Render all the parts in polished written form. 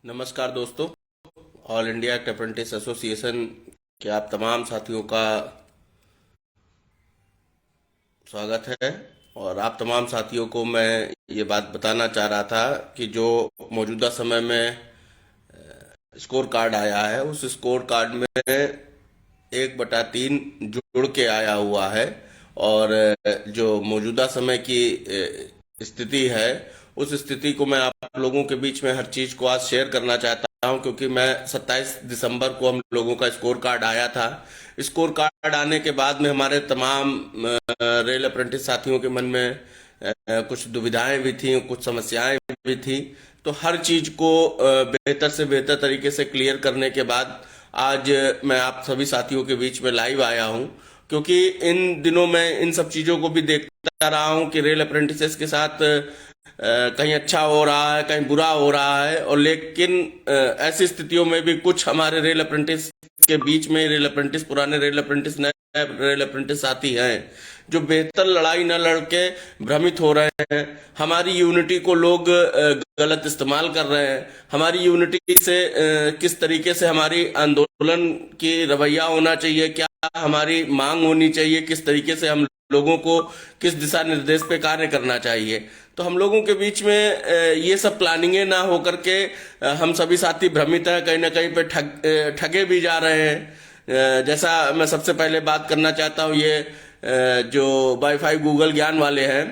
नमस्कार दोस्तों। All India apprentice association के आप तमाम साथियों का स्वागत है। और आप तमाम साथियों को मैं ये बात बताना चाह रहा था कि जो मौजूदा समय में स्कोर कार्ड आया है, उस स्कोर कार्ड में 1/3 जुड़ के आया हुआ है। और जो मौजूदा समय की स्थिति है, उस स्थिति को मैं आप लोगों के बीच में हर चीज को आज शेयर करना चाहता हूं, क्योंकि मैं 27 दिसंबर को हम लोगों का स्कोर कार्ड आया था। स्कोर कार्ड आने के बाद में हमारे तमाम रेल अप्रेंटिस साथियों के मन में कुछ दुविधाएं भी थी, कुछ समस्याएं भी थी। तो हर चीज को बेहतर से बेहतर तरीके से क्लियर करने के बाद आज मैं आप सभी साथियों के बीच में लाइव आया हूं, क्योंकि इन दिनों में इन सब चीजों को भी देखता रहा हूं कि रेल अप्रेंटिसेस के साथ कहीं अच्छा हो रहा है, कहीं बुरा हो रहा है। और लेकिन ऐसी स्थितियों में भी कुछ हमारे रेल अप्रेंटिस के बीच में रेल अप्रेंटिस, पुराने रेल अप्रेंटिस, नए रेल अप्रेंटिस साथी हैं जो बेहतर लड़ाई न लड़के भ्रमित हो रहे हैं। हमारी यूनिटी को लोग गलत इस्तेमाल कर रहे हैं। हमारी यूनिटी से किस तरीके से हमारी आंदोलन की रवैया होना चाहिए, क्या हमारी मांग होनी चाहिए, किस तरीके से हम लोगों को किस दिशा निर्देश पे कार्य करना चाहिए। तो हम लोगों के बीच में ये सब प्लानिंगे ना हो करके हम सभी साथी भ्रमित हैं, कहीं ना कहीं पे ठगे भी जा रहे हैं। जैसा मैं सबसे पहले बात करना चाहता हूँ, ये जो वाईफाई गूगल ज्ञान वाले हैं,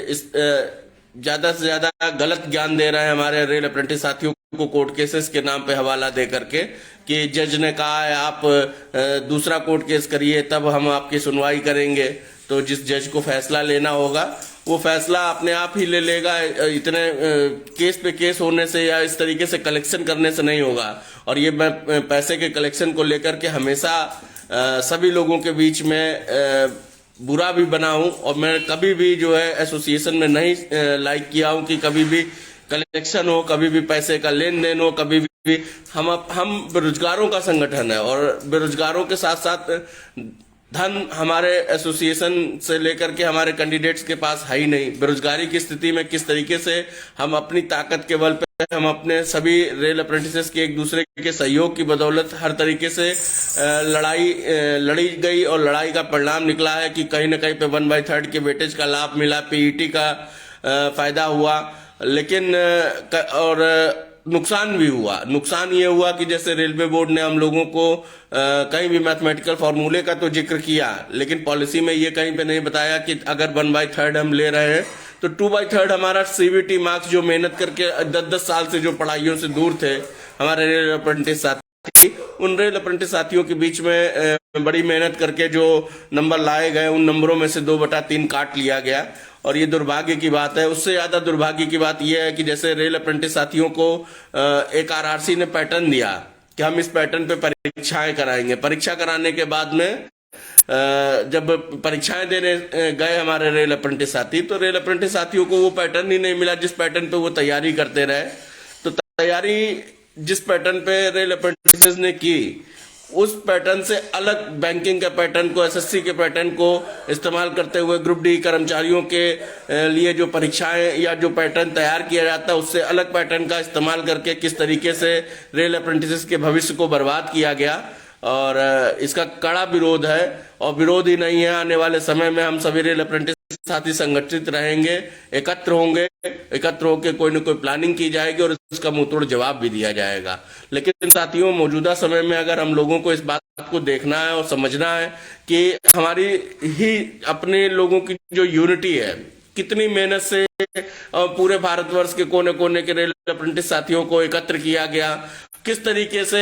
इस ज्यादा से ज्यादा गलत ज्ञान दे रहे हैं हमारे रेल अप्रेंटिस साथियों को, कोर्ट केसेस के नाम पे हवाला दे करके कि जज ने कहा है आप दूसरा कोर्ट केस करिए, तब हम आपकी सुनवाई करेंगे। तो जिस जज को फैसला लेना होगा वो फैसला अपने आप ही ले लेगा। इतने केस पे केस होने से या इस तरीके से कलेक्शन करने से नहीं होगा। और ये मैं पैसे के कलेक्शन को लेकर के हमेशा सभी लोगों के बीच में बुरा भी बना हूं। और मैं कभी भी जो है एसोसिएशन में नहीं लाइक किया हूं कि कभी भी कलेक्शन हो, कभी भी पैसे का लेन देन हो, कभी भी हम बेरोजगारों का संगठन है। और बेरोजगारों के साथ साथ धन हमारे एसोसिएशन से लेकर के हमारे कैंडिडेट्स के पास है ही नहीं। बेरोजगारी की स्थिति में किस तरीके से हम अपनी ताकत के बल पे, हम अपने सभी रेल अप्रेंटिसेस के एक दूसरे के सहयोग की बदौलत हर तरीके से लड़ाई लड़ी गई। और लड़ाई का परिणाम निकला है कि कहीं ना कहीं पे 1/3 के वेटेज का लाभ मिला, पीईटी का फायदा हुआ। लेकिन और नुकसान भी हुआ। नुकसान ये हुआ कि जैसे रेलवे बोर्ड ने हम लोगों को कहीं भी मैथमेटिकल फॉर्मूले का तो जिक्र किया, लेकिन पॉलिसी में ये कहीं पे नहीं बताया कि अगर 1/3 हम ले रहे हैं तो 2/3 हमारा सीवीटी मार्क्स, जो मेहनत करके 10-10 साल से जो पढ़ाइयों से दूर थे हमारे रेल अप्रेंटिस साथी, उन रेल अप्रेंटिस साथियों के बीच में बड़ी मेहनत करके जो नंबर लाए गए, उन नंबरों में से 2/3 काट लिया गया। और ये दुर्भाग्य की बात है। उससे ज्यादा दुर्भाग्य की बात यह है कि जैसे रेल अप्रेंटिस साथियों को एक आरआरसी ने पैटर्न दिया कि हम इस पैटर्न पे परीक्षाएं कराएंगे। परीक्षा कराने के बाद में जब परीक्षाएं देने गए हमारे रेल अप्रेंटिस साथी, तो रेल अप्रेंटिस साथियों को वो पैटर्न ही नहीं मिला जिस पैटर्न पे वो तैयारी करते रहे। तो तैयारी जिस पैटर्न पे रेल अप्रेंटिस ने की, उस पैटर्न से अलग बैंकिंग के पैटर्न को, एसएससी के पैटर्न को इस्तेमाल करते हुए ग्रुप डी कर्मचारियों के लिए जो परीक्षाएं या जो पैटर्न तैयार किया जाता है, उससे अलग पैटर्न का इस्तेमाल करके किस तरीके से रेल अप्रेंटिसेस के भविष्य को बर्बाद किया गया। और इसका कड़ा विरोध है। और विरोध ही नहीं है, आने वाले समय में हम सभी रेल अप्रेंटिस साथी संगठित रहेंगे, एकत्र होंगे, एकत्र होकर कोई न कोई प्लानिंग की जाएगी और इसका मुंहतोड़ जवाब भी दिया जाएगा। लेकिन साथियों, मौजूदा समय में अगर हम लोगों को इस बात को देखना है और समझना है कि हमारी ही अपने लोगों की जो यूनिटी है, कितनी मेहनत से पूरे भारतवर्ष के कोने कोने के रेल अप्रेंटिस साथियों को एकत्र किया गया, किस तरीके से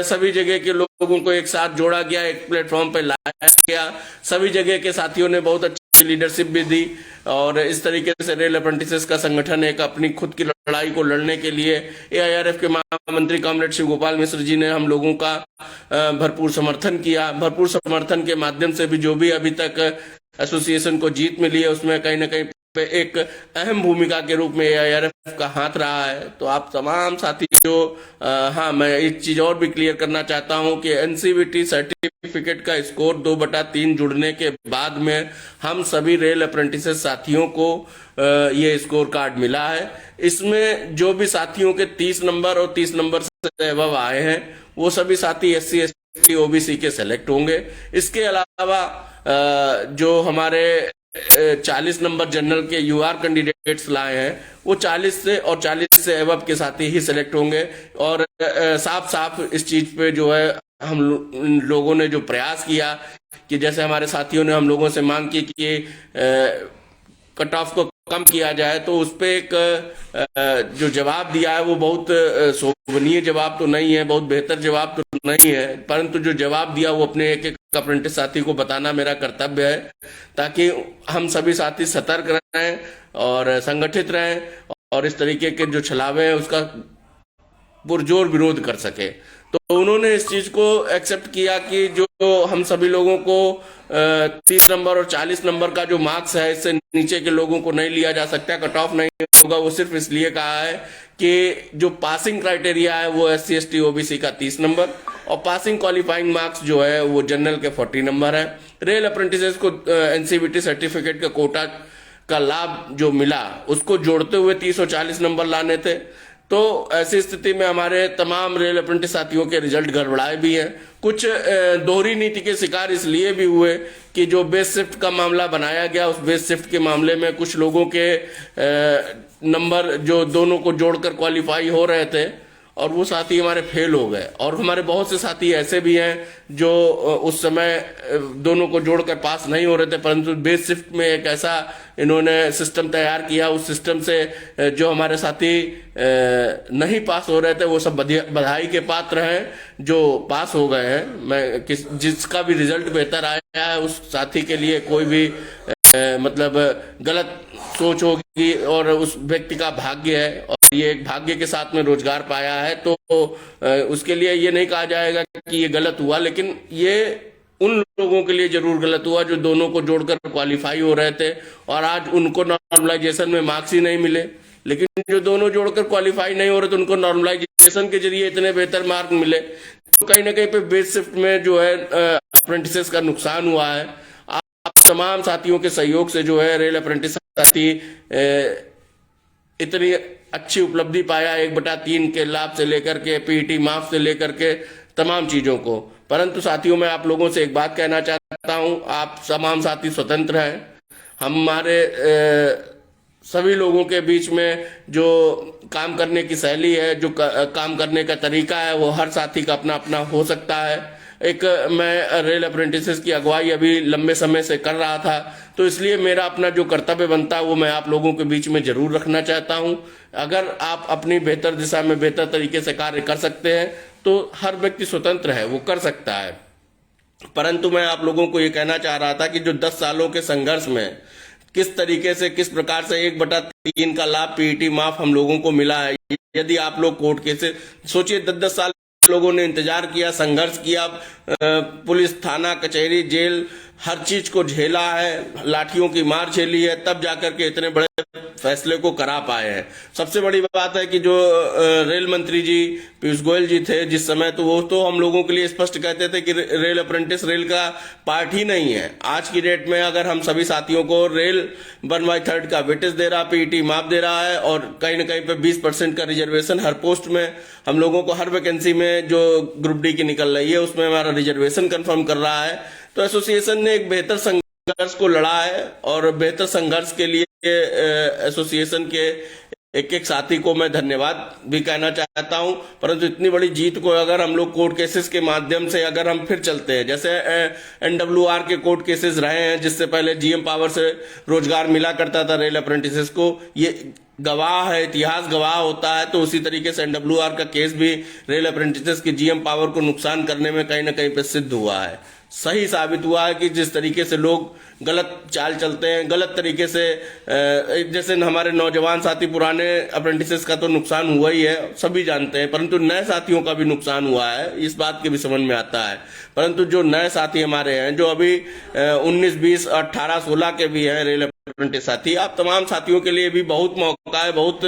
सभी जगह के लोगों को एक साथ जोड़ा गया, एक प्लेटफॉर्म पे लाया गया। सभी जगह के साथियों ने बहुत अच्छी लीडरशिप भी दी। और इस तरीके से रेल अप्रेंटिसेस का संगठन एक अपनी खुद की लड़ाई को लड़ने के लिए एआईआरएफ के महामंत्री कॉमरेड शिव गोपाल मिश्र जी ने हम लोगों का भरपूर समर्थन किया। भरपूर समर्थन के माध्यम से भी जो भी अभी तक एसोसिएशन को जीत मिली है, उसमें कहीं ना कहीं पे एक अहम भूमिका के रूप में एआईआरएफ का हाथ रहा है। तो आप तमाम साथी जो हाँ, मैं एक चीज और भी क्लियर करना चाहता हूं कि एनसीवीटी सर्टिफिकेट का स्कोर 2/3 जुड़ने के बाद में हम सभी रेल अप्रेंटिस साथियों को ये स्कोर कार्ड मिला है। इसमें जो भी साथियों के 30 नंबर और 30 नंबर से अबव आए हैं वो सभी साथी एससी एसटी ओबीसी के सेलेक्ट होंगे। इसके अलावा जो हमारे 40 नंबर जनरल के यूआर कैंडिडेट्स लाए हैं वो 40 से और 40 से अबव के साथी ही सिलेक्ट होंगे। और साफ साफ इस चीज पे जो है हम लोगों ने जो प्रयास किया कि जैसे हमारे साथियों ने हम लोगों से मांग की कि कट ऑफ को कम किया जाए, तो उस पे एक जो जवाब दिया है वो बहुत शोभनीय जवाब तो नहीं है, बहुत बेहतर जवाब तो नहीं है, परंतु जो जवाब दिया वो अपने एक एक अप्रेंटिस साथी को बताना मेरा कर्तव्य है, ताकि हम सभी साथी सतर्क रहें और संगठित रहें और इस तरीके के जो छलावे हैं उसका पुरजोर विरोध कर सके। तो उन्होंने इस चीज को एक्सेप्ट किया कि जो हम सभी लोगों को 30 नंबर और 40 नंबर का जो मार्क्स है इससे नीचे के लोगों को नहीं लिया जा सकता, कट ऑफ नहीं होगा। वो सिर्फ इसलिए कहा है कि जो पासिंग क्राइटेरिया है वो एससी एसटी ओबीसी का 30 नंबर और पासिंग क्वालिफाइंग मार्क्स जो है वो जनरल के 40 नंबर है। रेल अप्रेंटिसेस को एनसीवीटी सर्टिफिकेट का कोटा का लाभ जो मिला उसको जोड़ते हुए 30 और 40 नंबर लाने थे। तो ऐसी स्थिति में हमारे तमाम रेल अप्रेंटिस साथियों के रिजल्ट गड़बड़ाए भी हैं। कुछ दोहरी नीति के शिकार इसलिए भी हुए कि जो बेस शिफ्ट का मामला बनाया गया उस बेस शिफ्ट के मामले में कुछ लोगों के नंबर जो दोनों को जोड़कर क्वालिफाई हो रहे थे और वो साथी हमारे फेल हो गए। और हमारे बहुत से साथी ऐसे भी हैं जो उस समय दोनों को जोड़कर पास नहीं हो रहे थे, परंतु बेस शिफ्ट में एक ऐसा इन्होंने सिस्टम तैयार किया, उस सिस्टम से जो हमारे साथी नहीं पास हो रहे थे वो सब बधाई के पात्र हैं जो पास हो गए हैं। मैं जिसका भी रिजल्ट बेहतर आया है उस साथी के लिए कोई भी मतलब गलत सोच होगी और उस व्यक्ति का भाग्य है और ये एक भाग्य के साथ में रोजगार पाया है, तो उसके लिए ये नहीं कहा जाएगा कि ये गलत हुआ, लेकिन ये उन लोगों के लिए जरूर गलत हुआ जो दोनों को जोड़कर क्वालिफाई हो रहे थे और आज उनको नॉर्मलाइजेशन में मार्क्स ही नहीं मिले। लेकिन जो दोनों जोड़कर क्वालिफाई नहीं हो रहे थे उनको नॉर्मलाइजेशन के जरिए इतने बेहतर मार्क मिले। तो कहीं ना कहीं पे बेस शिफ्ट में जो है अप्रेंटिसेस का नुकसान हुआ है। आप तमाम साथियों के सहयोग से जो है रेल अप्रेंटिस साथी इतनी अच्छी उपलब्धि पाया 1/3 के लाभ से लेकर के पीईटी माफ से लेकर के तमाम चीजों को। परंतु साथियों मैं आप लोगों से एक बात कहना चाहता हूं, आप तमाम साथी स्वतंत्र हैं। हमारे सभी लोगों के बीच में जो काम करने की शैली है, जो काम करने का तरीका है वो हर साथी का अपना अपना हो सकता है। एक मैं रेल अप्रेंटिसेस की अगुवाई अभी लंबे समय से कर रहा था, तो इसलिए मेरा अपना जो कर्तव्य बनता है वो मैं आप लोगों के बीच में जरूर रखना चाहता हूं। अगर आप अपनी बेहतर दिशा में बेहतर तरीके से कार्य कर सकते हैं तो हर व्यक्ति स्वतंत्र है, वो कर सकता है। परंतु मैं आप लोगों को ये कहना चाह रहा था कि जो 10 सालों के संघर्ष में किस तरीके से किस प्रकार से 1/3 का लाभ पीईटी माफ हम लोगों को मिला है। यदि आप लोग कोर्ट केसेस सोचिए, 10-10 साल लोगों ने इंतजार किया, संघर्ष किया, पुलिस थाना कचहरी जेल हर चीज को झेला है, लाठियों की मार झेली है, तब जाकर के इतने बड़े फैसले को करा पाए हैं। सबसे बड़ी बात है कि जो रेल मंत्री जी पीयूष गोयल जी थे जिस समय, तो वो तो हम लोगों के लिए स्पष्ट कहते थे कि रेल अप्रेंटिस रेल का पार्ट ही नहीं है। आज की डेट में अगर हम सभी साथियों को रेल 1/3 का वेटेज दे रहा, पीईटी माफ दे रहा है और कहीं ना कहीं पे 20% का रिजर्वेशन हर पोस्ट में हम लोगों को, हर वैकेंसी में जो ग्रुप डी की निकल रही है उसमें हमारा रिजर्वेशन कंफर्म कर रहा है, तो एसोसिएशन ने एक बेहतर संघर्ष को लड़ा है और बेहतर संघर्ष के लिए एसोसिएशन के एक एक साथी को मैं धन्यवाद भी कहना चाहता हूं। परंतु इतनी बड़ी जीत को अगर हम लोग कोर्ट केसेस के माध्यम से अगर हम फिर चलते हैं, जैसे एनडब्ल्यूआर के कोर्ट केसेस रहे हैं जिससे पहले जीएम पावर से रोजगार मिला करता था रेल अप्रेंटिसेस को, ये गवाह है, इतिहास गवाह होता है। तो उसी तरीके से एनडब्ल्यूआर का केस भी रेल अप्रेंटिसेस की जीएम पावर को नुकसान करने में कहीं ना कहीं पे सिद्ध हुआ है, सही साबित हुआ है कि जिस तरीके से लोग गलत चाल चलते हैं, गलत तरीके से जैसे हमारे नौजवान साथी, पुराने अप्रेंटिसेस का तो नुकसान हुआ ही है, सभी जानते हैं, परंतु नए साथियों का भी नुकसान हुआ है, इस बात के भी समझ में आता है। परंतु जो नए साथी हमारे हैं जो अभी 19, 20, 18, 16 के भी हैं रेल अप्रेंटिस साथी, आप तमाम साथियों के लिए भी बहुत मौका है, बहुत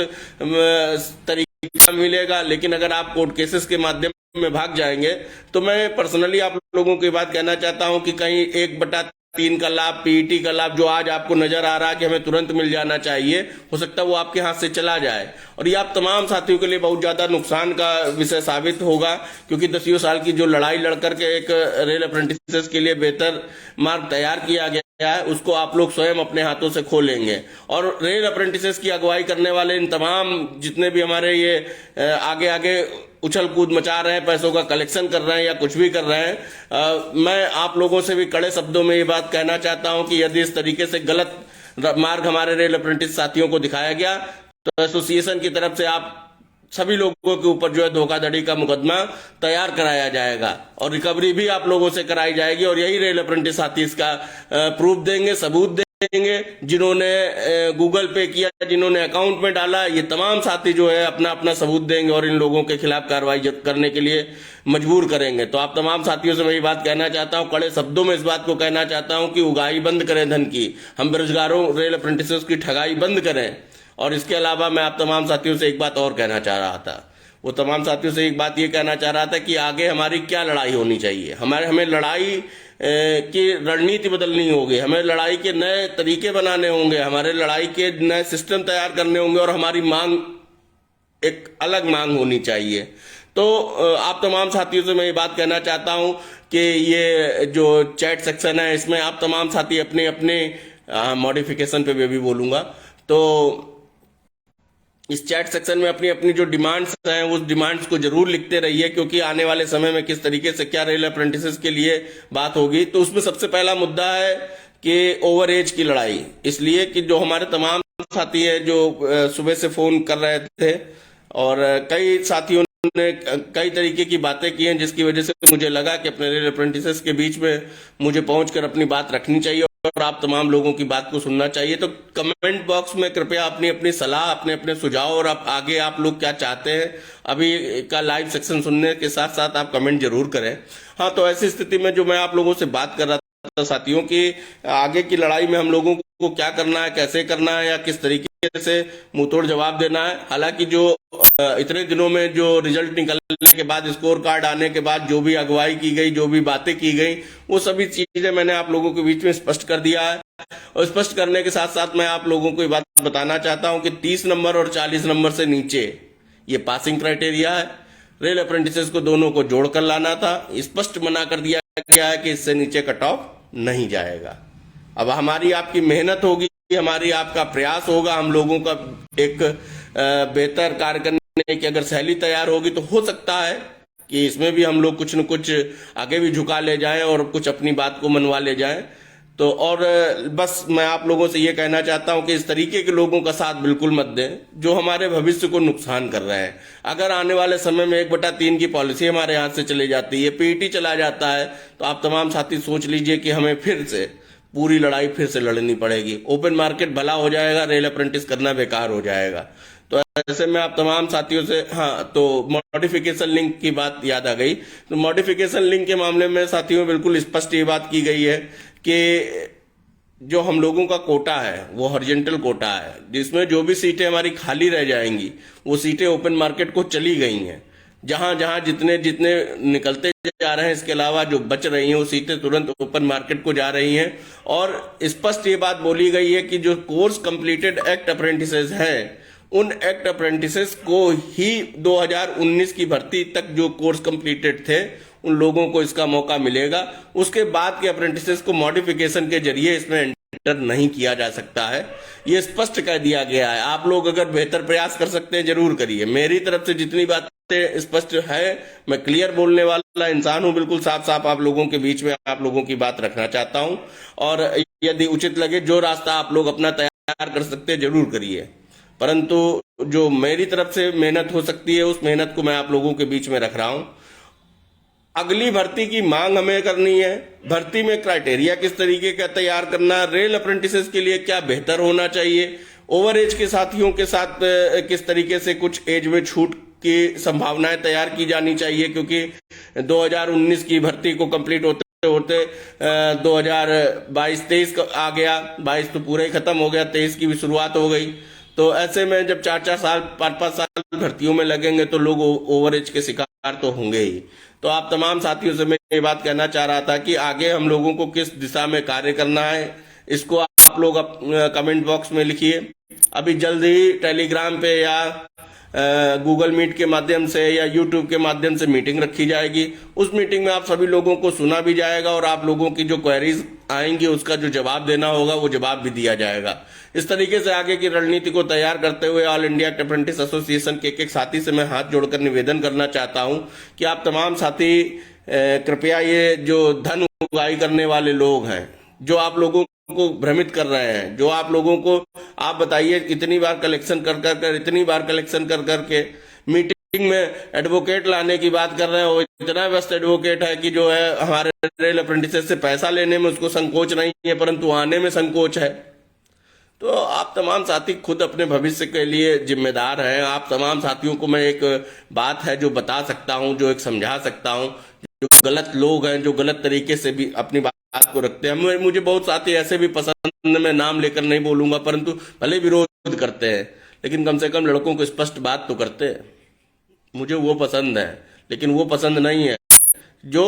तरीका मिलेगा। लेकिन अगर आप कोर्ट केसेस के माध्यम में भाग जाएंगे तो मैं पर्सनली आप लोगों की बात कहना चाहता हूं कि कहीं 1/3 का लाभ, पीईटी का लाभ जो आज आपको नजर आ रहा है कि हमें तुरंत मिल जाना चाहिए, हो सकता है वो आपके हाथ से चला जाए और ये आप तमाम साथियों के लिए बहुत ज्यादा नुकसान का विषय साबित होगा। क्योंकि 10 साल की जो लड़ाई लड़कर के एक रेल अप्रेंटिस के लिए बेहतर मार्ग तैयार किया गया है, उसको आप लोग स्वयं अपने हाथों से खो लेंगे। और रेल अप्रेंटिस की अगुवाई करने वाले इन तमाम जितने भी हमारे ये आगे आगे उछल कूद मचा रहे हैं, पैसों का कलेक्शन कर रहे हैं या कुछ भी कर रहे हैं, मैं आप लोगों से भी कड़े शब्दों में ये बात कहना चाहता हूं कि यदि इस तरीके से गलत मार्ग हमारे रेल अप्रेंटिस साथियों को दिखाया गया तो एसोसिएशन की तरफ से आप सभी लोगों के ऊपर जो है धोखाधड़ी का मुकदमा तैयार कराया जाएगा और रिकवरी भी आप लोगों से कराई जाएगी। और यही रेल अप्रेंटिस साथी इसका प्रूफ देंगे, सबूत देंगे। जिन्होंने गूगल पे किया, जिन्होंने अकाउंट में डाला, ये तमाम साथी जो है अपना अपना सबूत देंगे और इन लोगों के खिलाफ कार्रवाई करने के लिए मजबूर करेंगे। तो आप तमाम साथियों से मैं ये बात कहना चाहता हूं, कड़े शब्दों में इस बात को कहना चाहता हूं कि उगाही बंद करें धन की, हम बेरोजगारों रेल अप्रेंटिस की ठगाई बंद करें। और इसके अलावा मैं आप तमाम साथियों से एक बात और कहना चाह रहा था, वो तमाम साथियों से एक बात ये कहना चाह रहा था कि आगे हमारी क्या लड़ाई होनी चाहिए। हमें लड़ाई की रणनीति बदलनी होगी, हमें लड़ाई के नए तरीके बनाने होंगे, हमारे लड़ाई के नए सिस्टम तैयार करने होंगे और हमारी मांग एक अलग मांग होनी चाहिए। तो आप तमाम साथियों से मैं ये बात कहना चाहता हूं कि ये जो चैट सेक्शन है इसमें आप तमाम साथी अपने अपने मॉडिफिकेशन पे मैं भी बोलूंगा, तो इस चैट सेक्शन में अपनी अपनी जो डिमांड्स हैं उस डिमांड्स को जरूर लिखते रहिए, क्योंकि आने वाले समय में किस तरीके से क्या रेल अप्रेंटिस के लिए बात होगी। तो उसमें सबसे पहला मुद्दा है कि ओवर एज की लड़ाई, इसलिए कि जो हमारे तमाम साथी हैं जो सुबह से फोन कर रहे थे और कई साथियों ने कई तरीके की बातें की हैं, जिसकी वजह से मुझे लगा कि अपने रेल अप्रेंटिस के बीच में मुझे पहुंचकर अपनी बात रखनी चाहिए और आप तमाम लोगों की बात को सुनना चाहिए। तो कमेंट बॉक्स में कृपया अपनी अपनी सलाह, अपने अपने सुझाव और आगे आप लोग क्या चाहते हैं अभी का लाइव सेक्शन सुनने के साथ साथ आप कमेंट जरूर करें। हाँ, तो ऐसी स्थिति में जो मैं आप लोगों से बात कर रहा था साथियों की आगे की लड़ाई में हम लोगों को क्या करना है, कैसे करना है या किस तरीके से मुंहतोड़ जवाब देना है। हालांकि जो इतने दिनों में जो रिजल्ट निकलने के बाद, स्कोर कार्ड आने के बाद जो भी अगुवाई की गई, जो भी बातें की गई, वो सभी चीजें मैंने आप लोगों के बीच में स्पष्ट कर दिया है। और स्पष्ट करने के साथ साथ मैं आप लोगों को ये बात बताना चाहता हूं कि 30 नंबर और 40 नंबर से नीचे ये पासिंग क्राइटेरिया है। रेल अप्रेंटिस को दोनों को जोड़कर लाना था, स्पष्ट मना कर दिया गया है कि इससे नीचे कट ऑफ नहीं जाएगा। अब हमारी आपकी मेहनत होगी, हमारी आपका प्रयास होगा, हम लोगों का एक बेहतर कार्य करने की अगर शैली तैयार होगी तो हो सकता है कि इसमें भी हम लोग कुछ न कुछ आगे भी झुका ले जाएं और कुछ अपनी बात को मनवा ले जाएं। तो और बस मैं आप लोगों से ये कहना चाहता हूं कि इस तरीके के लोगों का साथ बिल्कुल मत दें जो हमारे भविष्य को नुकसान कर रहे हैं। अगर आने वाले समय में 1/3 की पॉलिसी हमारे हाथ से चली जाती है, पीईटी चला जाता है, तो आप तमाम साथी सोच लीजिए कि हमें फिर से पूरी लड़ाई फिर से लड़नी पड़ेगी। ओपन मार्केट भला हो जाएगा, रेल अप्रेंटिस करना बेकार हो जाएगा। तो ऐसे में आप तमाम साथियों से, हाँ, तो मॉडिफिकेशन लिंक की बात याद आ गई। तो मॉडिफिकेशन लिंक के मामले में साथियों बिल्कुल स्पष्ट ये बात की गई है कि जो हम लोगों का कोटा है वो हॉरिजॉन्टल कोटा है, जिसमें जो भी सीटें हमारी खाली रह जाएंगी वो सीटें ओपन मार्केट को चली गई हैं। जहां जहां जितने जितने निकलते जा रहे हैं, इसके अलावा जो बच रही हैं वो सीटें तुरंत ओपन मार्केट को जा रही हैं। और स्पष्ट ये बात बोली गई है कि जो कोर्स कंप्लीटेड एक्ट अप्रेंटिस हैं, उन एक्ट अप्रेंटिस को ही 2019 की भर्ती तक जो कोर्स कंप्लीटेड थे उन लोगों को इसका मौका मिलेगा। उसके बाद के अप्रेंटिस को मॉडिफिकेशन के जरिए इसमें एंटर नहीं किया जा सकता है, ये स्पष्ट कह दिया गया है। आप लोग अगर बेहतर प्रयास कर सकते हैं जरूर करिए। मेरी तरफ से जितनी बातें स्पष्ट है, मैं क्लियर बोलने वाला इंसान हूं, बिल्कुल साफ साफ आप लोगों के बीच में आप लोगों की बात रखना चाहता हूं। और यदि उचित लगे जो रास्ता आप लोग अपना तैयार कर सकते हैं जरूर करिए, परंतु जो मेरी तरफ से मेहनत हो सकती है उस मेहनत को मैं आप लोगों के बीच में रख रहा हूं। अगली भर्ती की मांग हमें करनी है, भर्ती में क्राइटेरिया किस तरीके का तैयार करना, रेल अप्रेंटिस के लिए क्या बेहतर होना चाहिए, ओवर एज के साथियों के साथ किस तरीके से कुछ एज में छूट की संभावनाएं तैयार की जानी चाहिए, क्योंकि 2019 की भर्ती को कंप्लीट होते होते 2022-23 आ गया, 22 तो पूरा ही खत्म हो गया, 23 की भी शुरुआत हो गई। तो ऐसे में जब 4-4 साल 5-5 साल भर्तियों में लगेंगे तो लोग ओवर एज के शिकार तो होंगे ही। तो आप तमाम साथियों से मैं ये बात कहना चाह रहा था कि आगे हम लोगों को किस दिशा में कार्य करना है, इसको आप लोग कमेंट बॉक्स में लिखिए। अभी जल्द ही टेलीग्राम पे या गूगल मीट के माध्यम से या यूट्यूब के माध्यम से मीटिंग रखी जाएगी। उस मीटिंग में आप सभी लोगों को सुना भी जाएगा और आप लोगों की जो क्वेरीज आएंगी उसका जो जवाब देना होगा वो जवाब भी दिया जाएगा। इस तरीके से आगे की रणनीति को तैयार करते हुए ऑल इंडिया अप्रेंटिस एसोसिएशन के एक साथी से मैं हाथ जोड़कर निवेदन करना चाहता हूं कि आप तमाम साथी कृपया ये जो धन उगाही करने वाले लोग हैं, जो आप लोगों को भ्रमित कर रहे हैं, जो आप लोगों को आप बताइए इतनी बार कलेक्शन इतनी बार कलेक्शन कर करके मीटिंग में एडवोकेट लाने की बात कर रहे हैं। वो इतना व्यस्त एडवोकेट है कि जो है हमारे रेल अप्रेंटिस से पैसा लेने में उसको संकोच नहीं है, परंतु आने में संकोच है। तो आप तमाम साथी खुद अपने भविष्य के लिए जिम्मेदार हैं। आप तमाम साथियों को मैं एक बात है जो बता सकता हूं, जो एक समझा सकता हूं। जो गलत लोग हैं, जो गलत तरीके से भी अपनी बात को रखते हैं, मुझे बहुत साथी ऐसे भी पसंद, मैं नाम लेकर नहीं बोलूंगा, परंतु भले विरोध करते हैं लेकिन कम से कम लड़कों को स्पष्ट बात तो करते हैं। मुझे वो पसंद है, लेकिन वो पसंद नहीं है जो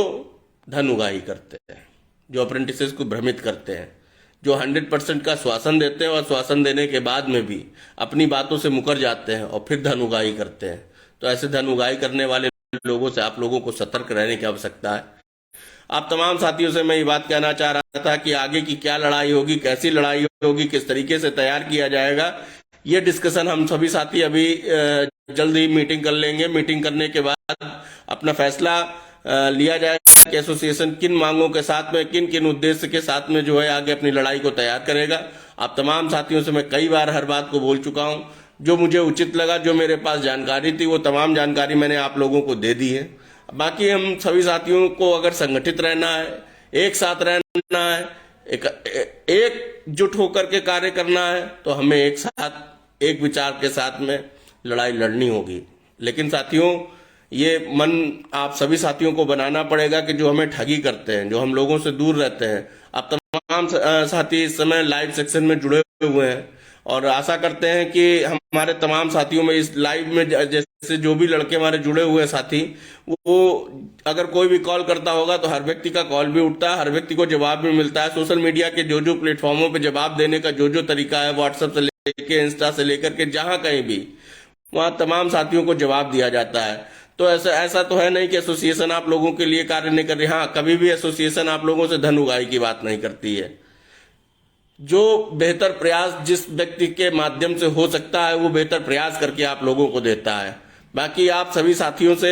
धन उगाही करते हैं, जो अप्रेंटिसेस को भ्रमित करते हैं, जो 100% का श्वासन देते हैं और श्वासन देने के बाद में भी अपनी बातों से मुकर जाते हैं और फिर धन उगाही करते हैं। तो ऐसे धन उगाही करने वाले लोगों से आप लोगों को सतर्क रहने की आवश्यकता है। आप तमाम साथियों से मैं ये बात कहना चाह रहा था कि आगे की क्या लड़ाई होगी, कैसी लड़ाई होगी, किस तरीके से तैयार किया जाएगा, ये डिस्कशन हम सभी साथी अभी जल्द ही मीटिंग कर लेंगे। मीटिंग करने के बाद अपना फैसला लिया जाएगा कि एसोसिएशन किन मांगों के साथ में, किन किन उद्देश्य के साथ में जो है आगे अपनी लड़ाई को तैयार करेगा। आप तमाम साथियों से मैं कई बार हर बात को बोल चुका हूं। जो मुझे उचित लगा, जो मेरे पास जानकारी थी, वो तमाम जानकारी मैंने आप लोगों को दे दी है। बाकी हम सभी साथियों को अगर संगठित रहना है, एक साथ रहना है, एकजुट होकर के कार्य करना है, तो हमें एक साथ एक विचार के साथ में लड़ाई लड़नी होगी। लेकिन साथियों, ये मन आप सभी साथियों को बनाना पड़ेगा कि जो हमें ठगी करते हैं, जो हम लोगों से दूर रहते हैं। आप तमाम साथी इस समय लाइव सेक्शन में जुड़े हुए हैं और आशा करते हैं कि हमारे तमाम साथियों में इस लाइव में जैसे जो भी लड़के हमारे जुड़े हुए हैं साथी, वो अगर कोई भी कॉल करता होगा तो हर व्यक्ति का कॉल भी उठता है, हर व्यक्ति को जवाब भी मिलता है। सोशल मीडिया के जो जो प्लेटफॉर्मों पे जवाब देने का जो जो तरीका है, व्हाट्सएप से लेके इंस्टा से लेकर के जहां कहीं भी, वहां तमाम साथियों को जवाब दिया जाता है। तो ऐसा तो है नहीं कि एसोसिएशन आप लोगों के लिए कार्य नहीं कर रही। हाँ, कभी भी एसोसिएशन आप लोगों से धन उगाही की बात नहीं करती है। जो बेहतर प्रयास जिस व्यक्ति के माध्यम से हो सकता है वो बेहतर प्रयास करके आप लोगों को देता है। बाकी आप सभी साथियों से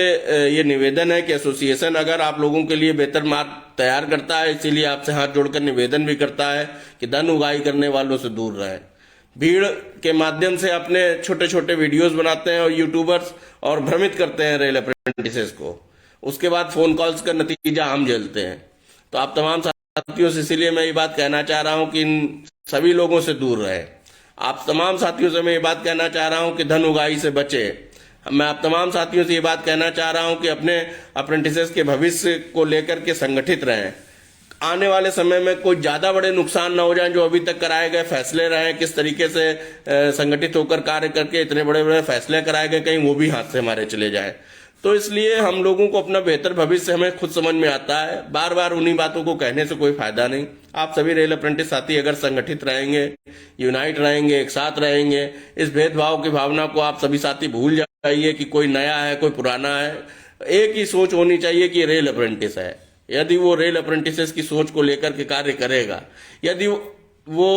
ये निवेदन है कि एसोसिएशन अगर आप लोगों के लिए बेहतर मार्ग तैयार करता है, इसीलिए आपसे हाथ जोड़कर निवेदन भी करता है कि धन उगाही करने वालों से दूर रहें। भीड़ के माध्यम से अपने छोटे छोटे वीडियोस बनाते हैं और यूट्यूबर्स और भ्रमित करते हैं रेल अप्रेंटिसेस को, उसके बाद फोन कॉल्स का नतीजा हम झेलते हैं। तो आप तमाम साथियों से इसीलिए मैं ये बात कहना चाह रहा हूं कि इन सभी लोगों से दूर रहे। आप तमाम साथियों से मैं ये बात कहना चाह रहा हूं कि धन उगाही से बचे। मैं आप तमाम साथियों से ये बात कहना चाह रहा हूं कि अपने अप्रेंटिसेस के भविष्य को लेकर के संगठित रहें। आने वाले समय में कोई ज्यादा बड़े नुकसान ना हो जाए। जो अभी तक कराए गए फैसले रहे, किस तरीके से संगठित होकर कार्य करके इतने बड़े बड़े फैसले कराए गए, कहीं वो भी हाथ से हमारे चले जाए। तो इसलिए हम लोगों को अपना बेहतर भविष्य हमें खुद समझ में आता है। बार बार उन्हीं बातों को कहने से कोई फायदा नहीं। आप सभी रेल अप्रेंटिस साथी अगर संगठित रहेंगे, यूनाइट रहेंगे, एक साथ रहेंगे, इस भेदभाव की भावना को आप सभी साथी भूल जाइए कि कोई नया है, कोई पुराना है। एक ही सोच होनी चाहिए कि रेल अप्रेंटिस है। यदि वो रेल अप्रेंटिसेस की सोच को लेकर के कार्य करेगा, यदि वो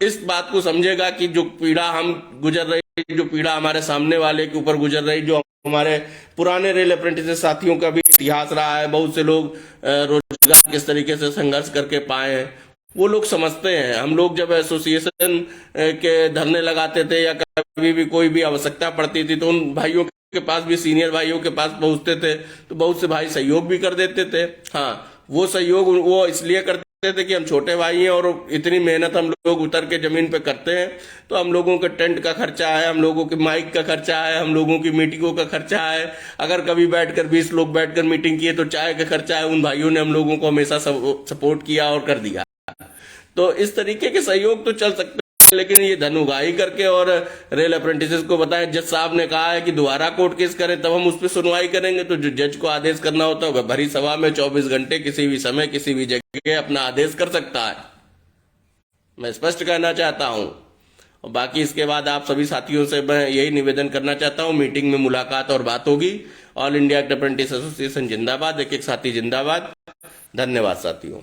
इस बात को समझेगा कि जो पीड़ा हम गुजर रही, जो पीड़ा हमारे सामने वाले के ऊपर गुजर रही, जो हमारे पुराने रेल अप्रेंटिस साथियों का भी इतिहास रहा है, बहुत से लोग रोजगार किस तरीके से संघर्ष करके पाए हैं, वो लोग समझते हैं। हम लोग जब एसोसिएशन के धरने लगाते थे या कभी भी कोई भी आवश्यकता पड़ती थी तो उन भाइयों के पास भी, सीनियर भाइयों के पास पहुंचते थे तो बहुत से भाई सहयोग भी कर देते थे। हाँ, वो सहयोग वो इसलिए करते थे कि हम छोटे भाई हैं और इतनी मेहनत हम लोग उतर के जमीन पे करते हैं, तो हम लोगों के टेंट का खर्चा है, हम लोगों के माइक का खर्चा है, हम लोगों की मीटिंगों का खर्चा है। अगर कभी बैठकर 20 लोग बैठकर मीटिंग किए तो चाय का खर्चा है। उन भाइयों ने हम लोगों को हमेशा सपोर्ट किया और कर दिया। तो इस तरीके के सहयोग तो चल सकते हैं, लेकिन ये धन उगाही करके और रेल अप्रेंटिसेस को बताएं, जज साहब ने कहा है कि दोबारा कोर्ट केस करें तब हम उस पर सुनवाई करेंगे। तो जो जज को आदेश करना होता है भरी सभा में 24 घंटे किसी भी समय किसी भी जगह अपना आदेश कर सकता है। मैं स्पष्ट कहना चाहता हूं। और बाकी इसके बाद आप सभी साथियों से मैं यही निवेदन करना चाहता हूं, मीटिंग में मुलाकात और बात होगी। ऑल इंडिया अप्रेंटिस एसोसिएशन जिंदाबाद, एक एक साथी जिंदाबाद। धन्यवाद साथियों।